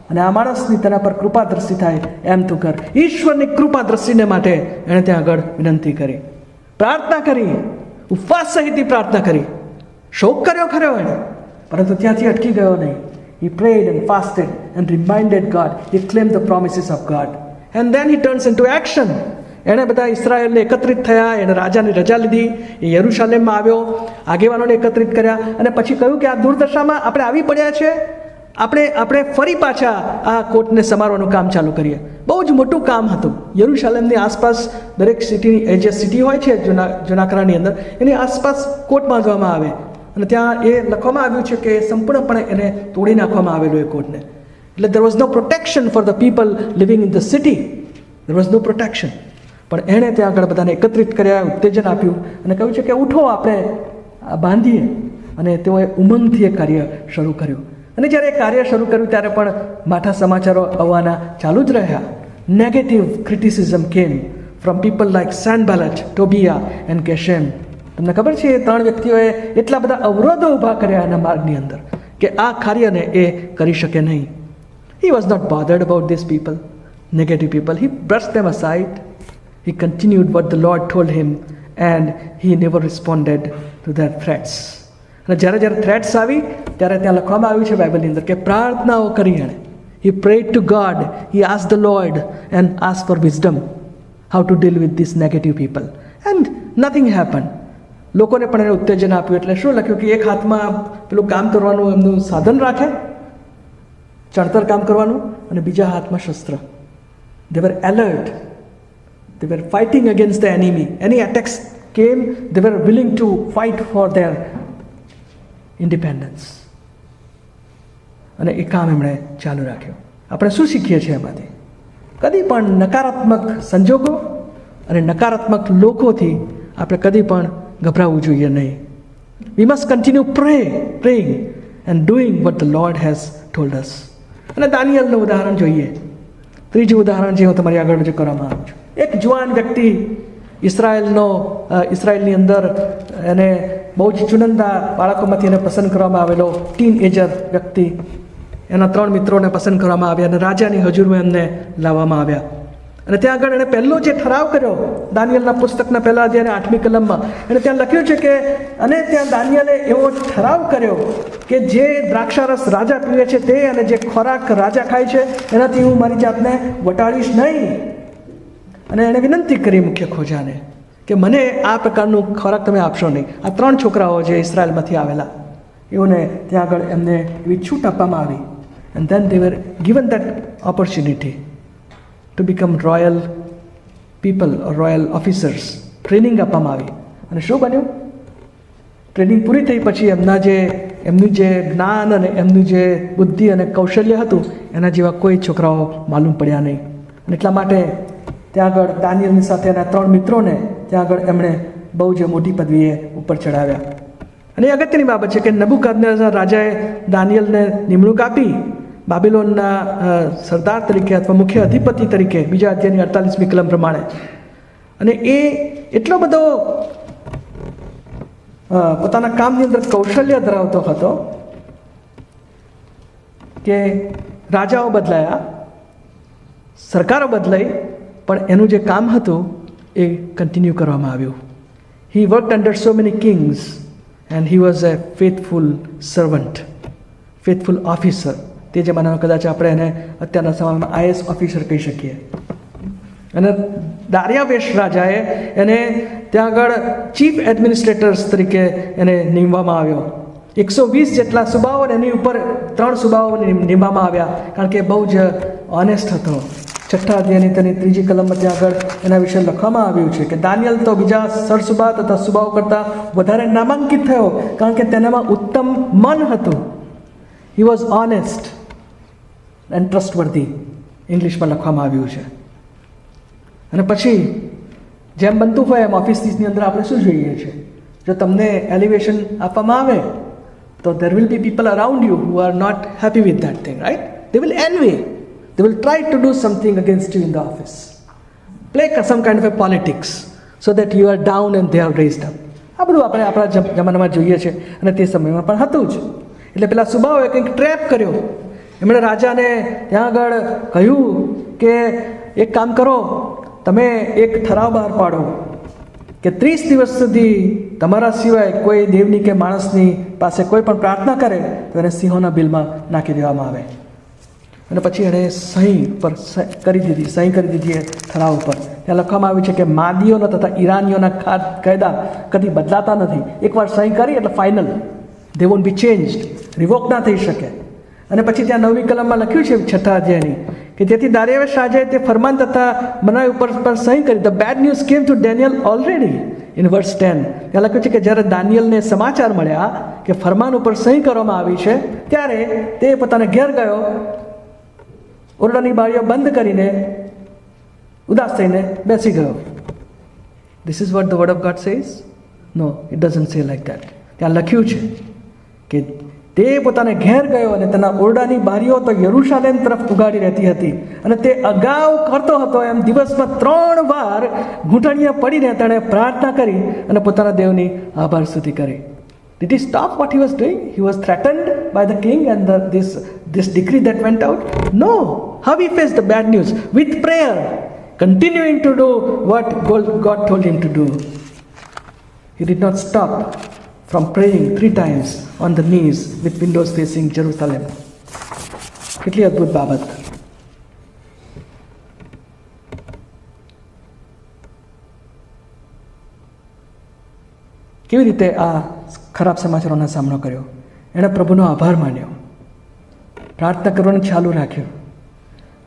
અને આ માણસની તેના પર કૃપા દ્રષ્ટિ થાય એમ તું કર. ઈશ્વરની કૃપા દ્રષ્ટિને માટે એણે ત્યાં આગળ વિનંતી કરી, પ્રાર્થના કરી, ઉપવાસ સહિતની પ્રાર્થના કરી, શોક કર્યો ખરો એણે, પરંતુ ત્યાંથી અટકી ગયો નહીં. He prayed and fasted and reminded God. He claimed the promises of God. And then he turns into action. એણે બધા ઇસ્રાયેલને એકત્રિત થયા, એણે રાજાની રજા લીધી, એ યરુશલેમમાં આવ્યો, આગેવાનોને એકત્રિત કર્યા, અને પછી કહ્યું કે આ દુર્દશામાં આપણે આવી પડ્યા છે, આપણે ફરી પાછા આ કોટને સમારવાનું કામ ચાલુ કરીએ. બહુ જ મોટું કામ હતું. યરુશલેમની આસપાસ દરેક સિટીની જે સિટી હોય છે જૂનાકરાની અંદર, એની આસપાસ કોટ બાંધવામાં આવે, અને ત્યાં એ લખવામાં આવ્યું છે કે સંપૂર્ણપણે એને તોડી નાખવામાં આવેલું એ કોટને. એટલે there was no protection for the people living in the city. There was no protection. પણ એણે ત્યાં આગળ બધાને એકત્રિત કર્યા, ઉત્તેજન આપ્યું, અને કહ્યું છે કે ઉઠો, આપણે બાંધીએ. અને તેઓએ ઉમંગથી એ કાર્ય શરૂ કર્યું. અને જ્યારે એ કાર્ય શરૂ કર્યું ત્યારે પણ માઠા સમાચારો આવવાના ચાલુ જ રહ્યા. Negative criticism came from people like Sanballat, Tobiah and Geshem. તમને ખબર છે એ 3 વ્યક્તિઓએ એટલા બધા અવરોધો ઊભા કર્યા એના માર્ગની અંદર કે આ કાર્યને એ કરી શકે નહીં. He was not bothered about these people, negative people. He brushed them aside. He continued what the Lord told him, and he never responded to their threats. અને જ્યારે થ્રેટ્સ આવી ત્યારે ત્યાં લખવામાં આવ્યું છે બાઇબલની અંદર કે પ્રાર્થનાઓ કરી એણે. He prayed to God. He asked the Lord and asked for wisdom how to deal with these negative people. And nothing happened. લોકોને પણ એને ઉત્તેજન આપ્યું. એટલે શું લખ્યું કે એક હાથમાં પેલું કામ કરવાનું એમનું સાધન રાખે, ચણતર કામ કરવાનું, અને બીજા હાથમાં શસ્ત્ર. They were alert. They were fighting against the enemy. Any attacks came, they were willing to fight for their independence. અને એ કામ એમણે ચાલુ રાખ્યું. આપણે શું શીખીએ છીએ એમાંથી? કદી પણ નકારાત્મક સંજોગો અને નકારાત્મક લોકોથી આપણે કદી પણ ગભરાવું જોઈએ નહીં. We must continue praying and doing what the Lord has told us. અને દાનિયેલનું ઉદાહરણ જોઈએ ત્રીજું ઉદાહરણ જે હું તમારી આગળ રજૂ કરવામાં આવ્યું છું, એક જુવાન વ્યક્તિ ઇસરાયેલની અંદર એને બહુ જ ચુનંદા બાળકોમાંથી એને પસંદ કરવામાં આવેલો ટીન એજર વ્યક્તિ, એના 3 મિત્રોને પસંદ કરવામાં આવ્યા અને રાજાની હજુરમાં એમને લાવવામાં આવ્યા. અને ત્યાં આગળ એણે પહેલો જે ઠરાવ કર્યો, દાનિયેલના પુસ્તકના પહેલા અધ્યાયના 8મી કલમમાં એને ત્યાં લખ્યું છે કે અને ત્યાં દાનિયેલે એવો ઠરાવ કર્યો કે જે દ્રાક્ષારસ રાજા પીવે છે તે અને જે ખોરાક રાજા ખાય છે એનાથી હું મારી જાતને વટાડીશ નહીં. અને એણે વિનંતી કરી મુખ્ય ખોજાને કે મને આ પ્રકારનું ખોરાક તમે આપશો નહીં. આ 3 છોકરાઓ જે ઇસરાયલમાંથી આવેલા એઓને ત્યાં આગળ એમને એવી છૂટ આપવામાં આવી. And then they were given that opportunity to become royal people or royal officers. Training આપવામાં આવી. અને શું બન્યું? ટ્રેનિંગ પૂરી થઈ પછી એમનું જે જ્ઞાન અને એમનું જે બુદ્ધિ અને કૌશલ્ય હતું એના જેવા કોઈ છોકરાઓ માલુમ પડ્યા નહીં. અને એટલા માટે ત્યાં આગળ દાનિયેલની સાથે એના 3 મિત્રોને ત્યાં આગળ એમણે બહુ જ મોટી પદવીએ ઉપર ચડાવ્યા. અને એ અગત્યની બાબત છે કે નબુકદનેઝર રાજાએ દાનિયેલને નિમણૂક આપી બાબિલોનના સરદાર તરીકે અથવા મુખ્ય અધિપતિ તરીકે, બીજા અધ્યાયની 48મી કલમ પ્રમાણે. અને એ એટલો બધો પોતાના કામની અંદર કૌશલ્ય ધરાવતો હતો કે રાજાઓ બદલાયા, સરકારો બદલાઈ, પણ એનું જે કામ હતું એ કન્ટિન્યુ કરવામાં આવ્યું. He worked under so many kings and he was a faithful servant, faithful officer. તે જમાનામાં કદાચ આપણે એને અત્યારના સમયમાં IAS ઓફિસર કહી શકીએ. અને દારિયાવેશ રાજાએ એને ત્યાં આગળ ચીફ એડમિનિસ્ટ્રેટર્સ તરીકે એને નિમવામાં આવ્યો. 120 જેટલા સુબાઓ અને એની ઉપર 3 સુબાઓ નિમવામાં આવ્યા, કારણ કે બહુ જ ઓનેસ્ટ હતો. 6થા અધ્યાયની તેની 3જી કલમમાં ત્યાં આગળ એના વિશે લખવામાં આવ્યું છે કે દાનિયેલ તો બીજા સરસુબા તથા સુબાઓ કરતાં વધારે નામાંકિત થયો, કારણ કે તેનામાં ઉત્તમ મન હતું. He was honest and trustworthy, ઇંગ્લિશમાં લખવામાં આવ્યું છે. અને પછી જેમ બનતું હોય એમ ઓફિસની અંદર આપણે શું જોઈએ છે, જો તમને એલિવેશન આપવામાં આવે તો there will be people around you who are not happy with that thing, right? They will envy, they will try to do something against you in the office, play some kind of a politics so that you are down and they are raised up. આ બધું આપણે આપણા જમાનામાં જોઈએ છે અને તે સમયમાં પણ હતું જ. એટલે પેલા સુબાઓએ કંઈક ટ્રેપ કર્યો. એમણે રાજાને ત્યાં આગળ કહ્યું કે એક કામ કરો, તમે એક ઠરાવ બહાર પાડો કે 30 દિવસ સુધી તમારા સિવાય કોઈ દેવની કે માણસની પાસે કોઈ પણ પ્રાર્થના કરે તો એને સિંહોના બિલમાં નાખી દેવામાં આવે. અને પછી એણે સહી કરી દીધી એ ઠરાવ ઉપર. ત્યાં લખવામાં આવ્યું છે કે માદીઓના તથા ઈરાનીઓના કાયદા કદી બદલાતા નથી. એકવાર સહી કરી એટલે final, they won't be changed, revoke ના થઈ શકે. અને પછી ત્યાં 9મી કલમમાં લખ્યું છે 6થા અધ્યાયની કે તેથી દારિયાવેશ રાજાએ તે ફરમાન તથા મનાઈ ઉપર સહી કરી. The bad news came to Daniel already in verse 10. ત્યાં લખ્યું છે કે જ્યારે દાનિયેલને સમાચાર મળ્યા કે ફરમાન ઉપર સહી કરવામાં આવી છે ત્યારે તે પોતાના ઘેર ગયો, ઓરડાની બારીઓ બંધ કરીને ઉદાસ થઈને બેસી ગયો. This is what the word of God says? No, it doesn't say like that. ત્યાં લખ્યું છે કે તે પોતાને ઘેર ગયો અને તેના ઓરડાની બારીઓ તો યરૂશાલેમ તરફ ઉગાડી રહેતી હતી અને તે અગાઉ કરતો હતો એમ દિવસમાં 3 વાર ઘૂંટણીયા પડીને તેણે પ્રાર્થના કરી અને પોતાના દેવની આભાર સ્તુતિ કરી. Did he stop what he was doing? He was threatened by the king and this decree that went out? No. How he faced the bad news? With prayer, continuing to do what God told him to do. He did not stop from praying 3 times on the knees with windows facing Jerusalem. કેટલી અદ્ભુત બાબત. કેવી રીતે આ ખરાબ સમાચારોનો સામનો કર્યો? એણે પ્રભુનો આભાર માન્યો, પ્રાર્થના કરવાનું ચાલુ રાખ્યું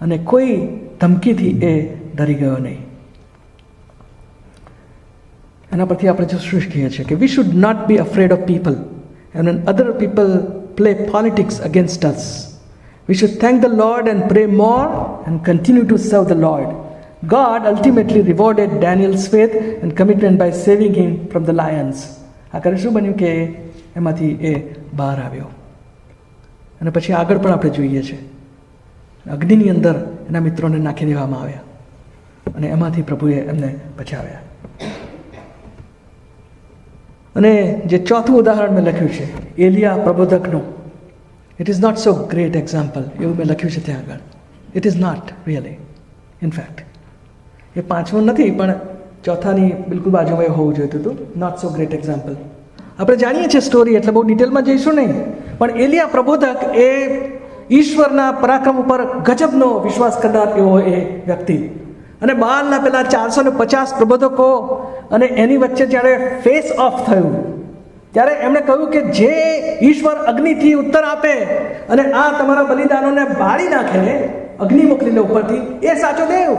અને કોઈ ધમકીથી એ ડરી ગયો નહીં. એના પરથી આપણે જો શું શીખીએ છીએ કે we should not be afraid of people and when other people play politics against us we should thank the Lord and pray more and continue to serve the Lord. God ultimately rewarded Daniel's faith and commitment by saving him from the lions. આખરે શું બન્યું કે એમાંથી એ બહાર આવ્યો. અને પછી આગળ પણ આપણે જોઈએ છે અગ્નિની અંદર એના મિત્રોને નાખી દેવામાં આવ્યા અને એમાંથી પ્રભુએ એમને બચાવ્યા. અને જે ચોથું ઉદાહરણ મેં લખ્યું છે એલિયા પ્રબોધકનું, it is not so great example એવું મેં લખ્યું છે ત્યાં આગળ. It is not really. In fact એ પાંચમું નથી પણ ચોથાની બિલકુલ બાજુમાં એ હોવું જોઈતું હતું. Not so great example. આપણે જાણીએ છીએ સ્ટોરી, એટલે બહુ ડિટેલમાં જઈશું નહીં, પણ એલિયા પ્રબોધક એ ઈશ્વરના પરાક્રમ ઉપર ગજબનો વિશ્વાસ કરનાર એવો એ વ્યક્તિ. અને બાલના પેલા 450 પ્રબોધકો અને એની વચ્ચે જ્યારે ફેસ ઓફ થયું ત્યારે એમણે કહ્યું કે જે ઈશ્વર અગ્નિથી ઉત્તર આપે અને આ તમારા બલિદાનોને બાળી નાખે, અગ્નિ મોકલીને ઉપરથી, એ સાચો દેવ.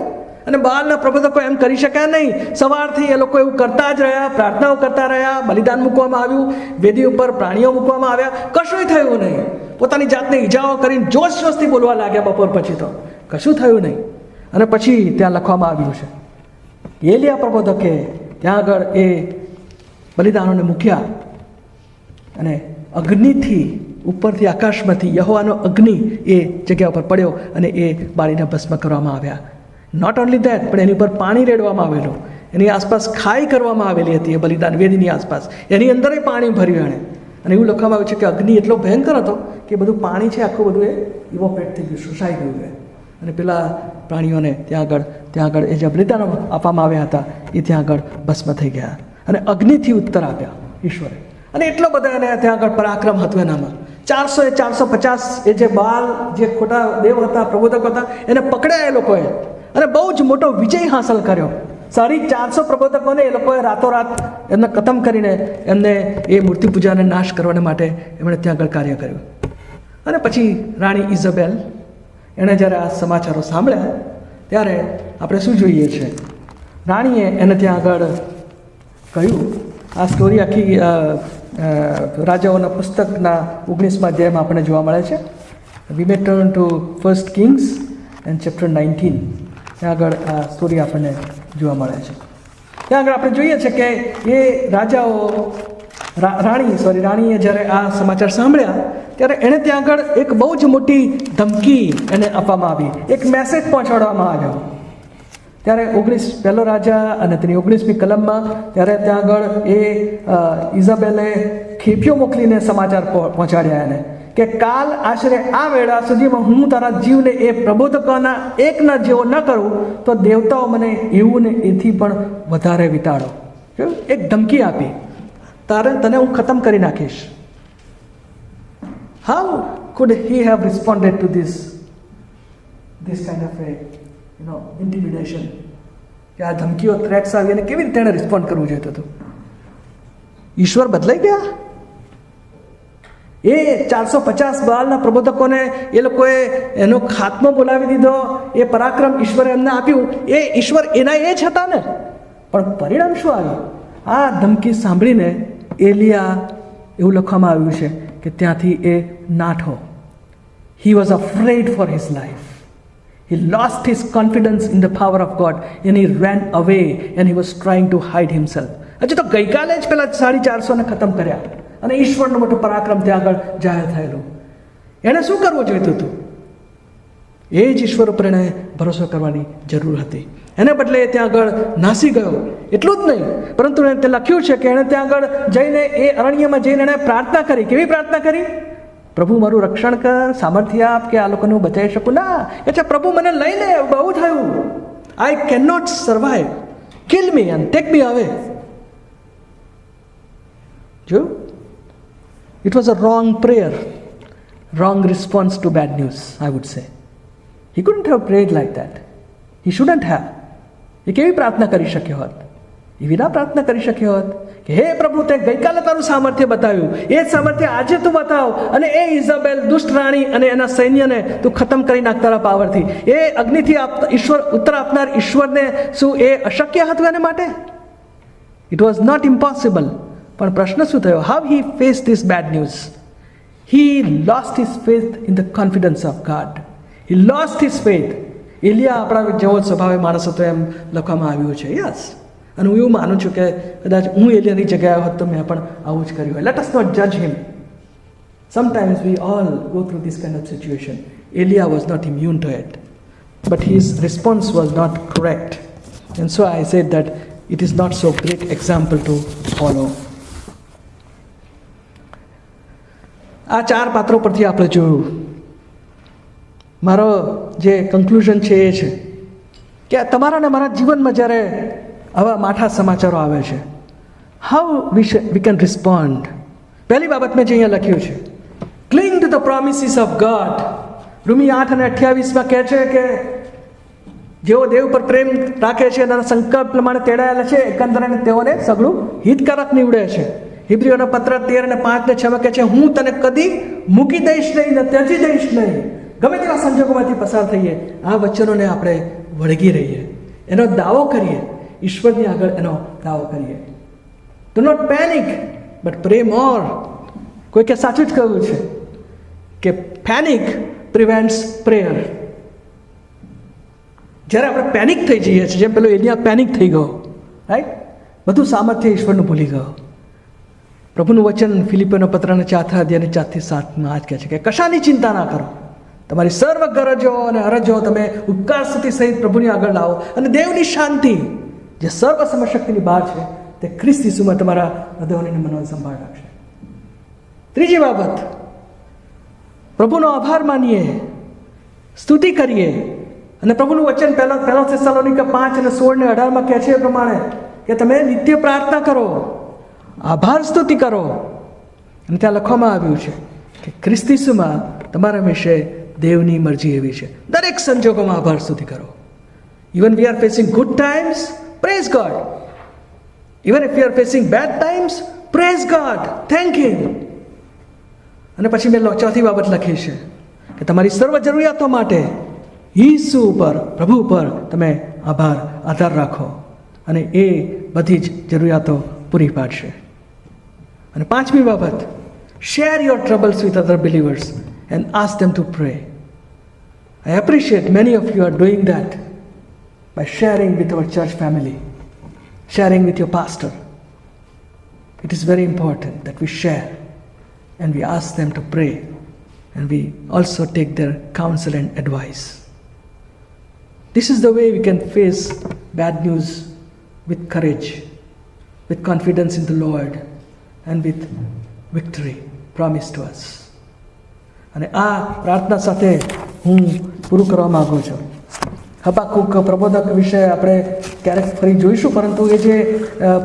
અને બાલના પ્રબોધકો એમ કરી શક્યા નહીં. સવારથી એ લોકો એવું કરતા જ રહ્યા, પ્રાર્થનાઓ કરતા રહ્યા, બલિદાન મૂકવામાં આવ્યું, વેદી ઉપર પ્રાણીઓ મૂકવામાં આવ્યા, કશું થયું નહીં. પોતાની જાતને ઈજાઓ કરીને જોશથી બોલવા લાગ્યા બપોર પછી, તો કશું થયું નહીં. અને પછી ત્યાં લખવામાં આવ્યું છે એલિયા પ્રબોધકે ત્યાં આગળ એ બલિદાનોને મૂક્યા અને અગ્નિથી ઉપરથી આકાશમાંથી યહોવાનો અગ્નિ એ જગ્યા ઉપર પડ્યો અને એ બાળીને ભસ્મ કરવામાં આવ્યા. નોટ ઓનલી દેટ, પણ એની ઉપર પાણી રેડવામાં આવેલું, એની આસપાસ ખાઈ કરવામાં આવેલી હતી એ બલિદાન વેદીની આસપાસ, એની અંદર પાણી ભર્યું એણે. અને એવું લખવામાં આવ્યું છે કે અગ્નિ એટલો ભયંકર હતો કે બધું પાણી છે આખું બધું એ ઇવોપરેટ થઈ ગયું, શોષાઈ ગયું. અને પેલા પ્રાણીઓને ત્યાં આગળ એ જે બલિદાનો આપવામાં આવ્યા હતા એ ત્યાં આગળ ભસ્મ થઈ ગયા. અને અગ્નિથી ઉત્તર આપ્યા ઈશ્વરે. અને એટલો બધો એને ત્યાં આગળ પરાક્રમ હતું એનામાં. 450 એ જે બાલ જે ખોટા દેવ હતા, પ્રબોધક હતા, એને પકડ્યા એ લોકોએ અને બહુ જ મોટો વિજય હાંસલ કર્યો. 450 પ્રબોધકોને એ લોકોએ રાતોરાત એમને ખતમ કરીને એમને એ મૂર્તિ પૂજાને નાશ કરવા માટે એમણે ત્યાં આગળ કાર્ય કર્યું. અને પછી રાણી ઇઝાબેલ એણે જ્યારે આ સમાચારો સાંભળ્યા ત્યારે આપણે શું જોઈએ છે, રાણીએ એને ત્યાં આગળ કહ્યું, આ સ્ટોરી આખી રાજાઓના પુસ્તકના 19મા અધ્યાયમાં આપણને જોવા મળે છે. We may turn to 1 Kings and chapter 19. ત્યાં આગળ આ સ્ટોરી આપણને જોવા મળે છે. ત્યાં આગળ આપણે જોઈએ છે કે એ રાણીએ જ્યારે આ સમાચાર સાંભળ્યા ત્યારે એણે ત્યાં આગળ એક બહુ જ મોટી ધમકી એને આપવામાં આવી, એક મેસેજ પહોંચાડવામાં આવ્યો. ત્યારે 1 રાજા અને તેની 19મી કલમમાં ત્યારે ત્યાં આગળ એ ઇઝાબેલે ખેપીઓ મોકલીને સમાચાર પહોંચાડ્યા એને કે કાલ આશરે આ વેળા સુધીમાં હું તારા જીવને એ પ્રબોધકોના એકના જેવો ન કરું તો દેવતાઓ મને એવું ને એથી પણ વધારે વિતાડો. એક ધમકી આપી, તને હું ખતમ કરી નાખીશ. How could he have responded to this kind of a intimidation? કે આ ધમકીઓ, થ્રેટ્સ આવી અને કેવી રીતે એણે રિસ્પોન્ડ કરવું જોઈતું હતું? ઈશ્વર બદલાઈ ગયા? એ 450 બાલના પ્રબોધકોને એ લોકોએ એનો ખાત્મો બોલાવી દીધો, એ પરાક્રમ ઈશ્વરે એમને આપ્યું, એ ઈશ્વર એના એ જ હતા ને. પણ પરિણામ શું આવ્યું? આ ધમકી સાંભળીને એલિયા, એવું લખવામાં આવ્યું છે કે ત્યાંથી એ નાઠો. He was afraid for his life. He lost his confidence in the power of God and he ran away and he was trying to hide himself. હજી તો ગઈકાલે જ પેલા 450 ખતમ કર્યા અને ઈશ્વરનું મોટું પરાક્રમ ત્યાં આગળ જાહેર થયેલું. એણે શું કરવું જોઈતું હતું? એ જ ઈશ્વર ઉપર એણે ભરોસો કરવાની જરૂર હતી. એને બદલે ત્યાં આગળ નાસી ગયો. એટલું જ નહીં, પરંતુ તે લખ્યું છે કે એણે ત્યાં આગળ જઈને એ અરણ્યમાં જઈને એણે પ્રાર્થના કરી. કેવી પ્રાર્થના કરી? પ્રભુ મારું રક્ષણ કર, સામર્થ્ય આપ કે આ લોકોને હું બચાવી શકું. ના, એટલે પ્રભુ મને લઈ લે, બહુ થયું. I can not survive, kill me and take me away. જો, it was a wrong prayer, wrong response to bad news, I would say. He couldn't have prayed like that. He shouldn't have. એ કેવી પ્રાર્થના કરી શક્યો હોત? એવી ના પ્રાર્થના કરી શક્યો હોત કે હે પ્રભુ, તે ગઈકાલે તારું સામર્થ્ય બતાવ્યું, એ જ સામર્થ્ય આજે તું બતાવ અને એ ઇઝાબેલ દુષ્ટ રાણી અને એના સૈન્યને તું ખતમ કરી નાખ તારા પાવરથી. એ અગ્નિથી ઈશ્વર ઉત્તર આપનાર ઈશ્વરને શું એ અશક્ય હતું એને માટે? It was not impossible. પણ પ્રશ્ન શું થયો? How he face this bad news? He lost his faith in the confidence of God. He lost his faith. એલિયા આપણા જેવો સ્વભાવે માણસ હતો એમ લખવામાં આવ્યું છે. યસ. અને હું એવું માનું છું કે કદાચ હું એલિયાની જગ્યાએ હોત તો મેં પણ આવું જ કર્યું હોય. લેટ અસ નોટ જજ him. Sometimes we all go through this kind of situation. એલિયા was not immune to it. but his response was not correct. And so I said that it is not so great example to follow. આ ચાર પાત્રો પરથી આપણે જોયું. મારો જે conclusion છે એ છે કે તમારા ને મારા જીવનમાં જ્યારે આવા માઠા સમાચારો આવે છે, હાઉ વી કેન રિસ્પોન્ડ. પહેલી બાબત મેં જે અહીંયા લખ્યું છે, cling to the promises of God. રોમી 8:28 કહે છે કે જેઓ દેવ પર પ્રેમ રાખે છે અને સંકલ્પ પ્રમાણે તેડાયેલા છે, એકંદરે તેઓને સગળું હિતકારક નીવડે છે. હિબ્રીઓનો પત્ર 13:5-6 કહે છે, હું તને કદી મૂકી દઈશ નહીં ને ત્યજી દઈશ નહીં. ગમે તેવા સંજોગોમાંથી પસાર થઈએ, આ વચનોને આપણે વળગી રહીએ, એનો દાવો કરીએ, ઈશ્વરની આગળ એનો દાવો કરીએ. ડુ નોટ પેનિક બટ પ્રે મોર. કોઈકે સાચું જ કહ્યું છે કે પેનિક પ્રિવેન્ટ્સ પ્રેયર. જ્યારે આપણે પેનિક થઈ જઈએ છીએ, જેમ પેલો એલિયા પેનિક થઈ ગયો, રાઈટ, બધું સામર્થ્ય ઈશ્વરનું ભૂલી ગયો. પ્રભુનું વચન ફિલિપીનો પત્રના 4:4-7 આ જ કહે છે કે કશાની ચિંતા ના કરો, તમારી સર્વ ગરજો અને અરજો તમે ઉપકાર સ્તુતિ સહિત પ્રભુની આગળ લાવો, અને દેવની શાંતિ જે સર્વ સમશક્તિની બહાર છે તે ખ્રિસ્ત ઈસુમાં તમારા હૃદયોની મનોની સંભાળ રાખશે. ત્રીજી બાબત, પ્રભુનો આભાર માનીએ, સ્તુતિ કરીએ. અને પ્રભુનું વચન પહેલો થેસલોનિકા 5:16-18 કહે છે એ પ્રમાણે કે તમે નિત્ય પ્રાર્થના કરો, આભાર સ્તુતિ કરો. અને ત્યાં લખવામાં આવ્યું છે કે ખ્રિસ્ત ઈસુમાં તમારા વિશે દેવની મરજી એવી છે, દરેક સંજોગોમાં આભાર સ્તુતિ કરો. Even we are facing good times, praise God. Even if we are facing bad times, praise God, thank him. અને પછી મેં ચોથી બાબત લખી છે કે તમારી સર્વ જરૂરિયાતો માટે ઈસુ ઉપર, પ્રભુ ઉપર તમે આધાર રાખો, અને એ બધી જ જરૂરિયાતો પૂરી પાડશે. અને પાંચમી બાબત, share your troubles with other believers and ask them to pray. I appreciate many of you are doing that by sharing with our church family, sharing with your pastor. It is very important that we share and we ask them to pray, and we also take their counsel and advice. This is the way we can face bad news with courage, with confidence in the Lord, and with victory promised to us. અને આ પ્રાર્થના સાથે હું પૂરું કરવા માગું છું. હબાકુક પ્રબોધક વિશે આપણે ક્યારેક ફરી જોઈશું, પરંતુ એ જે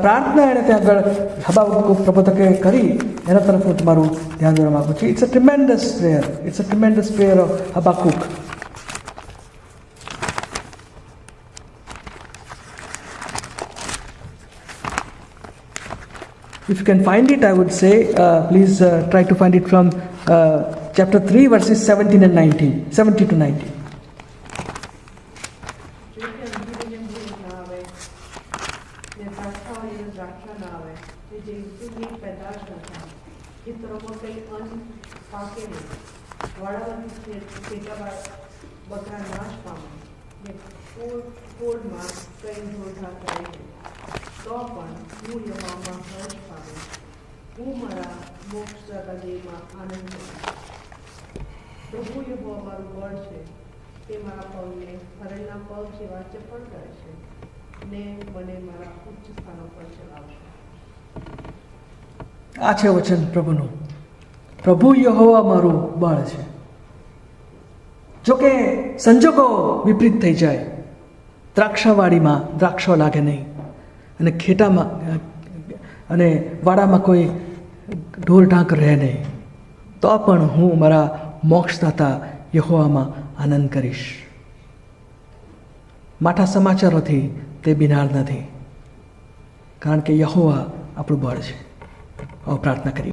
પ્રાર્થના એણે ત્યાં આગળ હબાકુક પ્રબોધકે કરી એના તરફ હું તમારું ધ્યાન દોરવા માગું છું. It's a tremendous prayer. It's a tremendous prayer of Habakkuk. If you can find it, I would say, please try to find it from chapter 3, verses 17 and 19, 70 to 90. તો પણ હું યહોવામાં હર્ષ પામીશ, હું મારા મોક્ષદાતા દેવમાં આનંદ કરીશ. પ્રભુ યહોવા મારું બળ છે, તે મારા પગને હરણના પગ જેવા ચપળ કરે છે, ને મને મારા ઉચ્ચ સ્થાનો પર ચલાવશે. આ છે વચન પ્રભુનું. પ્રભુ યહોવા મારું બળ છે. જોકે સંજોગો વિપરીત થઈ જાય, દ્રાક્ષાવાડીમાં દ્રાક્ષો લાગે નહીં, અને ખેટામાં અને વાડામાં કોઈ ઢોર ઢાંક રહે નહીં, તો પણ હું મારા મોક્ષદાતા યહોવામાં આનંદ કરીશ. માઠા સમાચારોથી તે બિનાર નથી, કારણ કે યહોવા આપણું બળ છે. આવો પ્રાર્થના કરીએ.